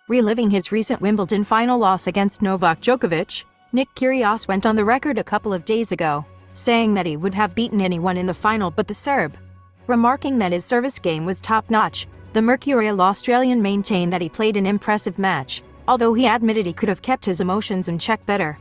Reliving his recent Wimbledon final loss against Novak Djokovic, Nick Kyrgios went on the record a couple of days ago, saying that he would have beaten anyone in the final but the Serb. Remarking that his service game was top-notch, the mercurial Australian maintained that he played an impressive match, although he admitted he could have kept his emotions in check better.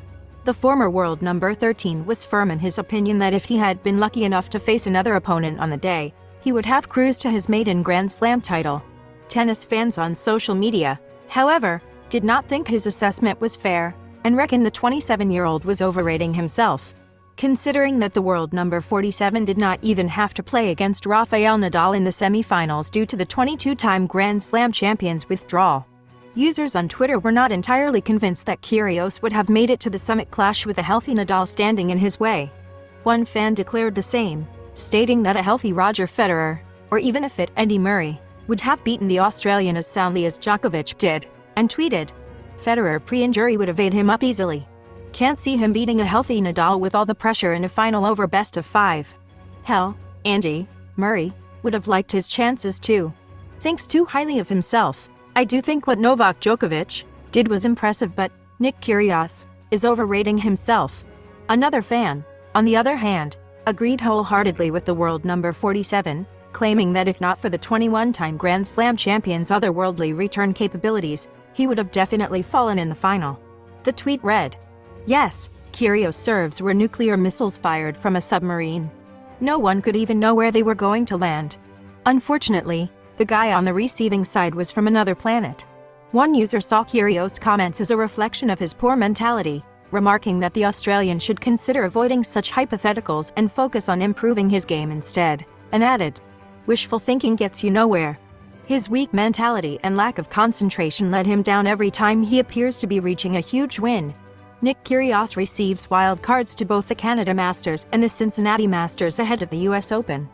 The former world number 13 was firm in his opinion that if he had been lucky enough to face another opponent on the day, he would have cruised to his maiden Grand Slam title. Tennis fans on social media, however, did not think his assessment was fair, and reckoned the 27-year-old was overrating himself. Considering that the world number 47 did not even have to play against Rafael Nadal in the semi-finals due to the 22-time Grand Slam champion's withdrawal. Users on Twitter were not entirely convinced that Kyrgios would have made it to the summit clash with a healthy Nadal standing in his way. One fan declared the same, stating that a healthy Roger Federer, or even a fit Andy Murray, would have beaten the Australian as soundly as Djokovic did, and tweeted, "Federer pre-injury would have ate him up easily. Can't see him beating a healthy Nadal with all the pressure in a final over best of 5. Hell, Andy Murray would have liked his chances too. Thinks too highly of himself. I do think what Novak Djokovic did was impressive, but Nick Kyrgios is overrating himself." Another fan, on the other hand, agreed wholeheartedly with the world number 47, claiming that if not for the 21-time Grand Slam champion's otherworldly return capabilities, he would have definitely fallen in the final. The tweet read, "Yes, Kyrgios' serves were nuclear missiles fired from a submarine. No one could even know where they were going to land. Unfortunately, the guy on the receiving side was from another planet." One user saw Kyrgios' comments as a reflection of his poor mentality, remarking that the Australian should consider avoiding such hypotheticals and focus on improving his game instead, and added, "Wishful thinking gets you nowhere. His weak mentality and lack of concentration let him down every time he appears to be reaching a huge win." Nick Kyrgios receives wild cards to both the Canada Masters and the Cincinnati Masters ahead of the US Open.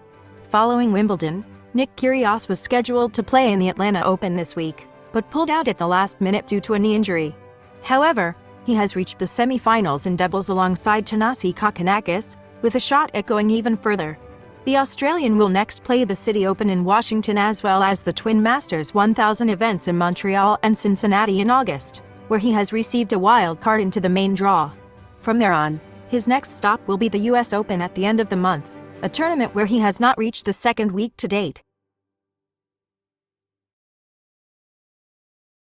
Following Wimbledon, Nick Kyrgios was scheduled to play in the Atlanta Open this week, but pulled out at the last minute due to a knee injury. However, he has reached the semi-finals in doubles alongside Thanasi Kokkinakis, with a shot at going even further. The Australian will next play the City Open in Washington as well as the Twin Masters 1000 events in Montreal and Cincinnati in August, where he has received a wild card into the main draw. From there on, his next stop will be the US Open at the end of the month, a tournament where he has not reached the second week to date.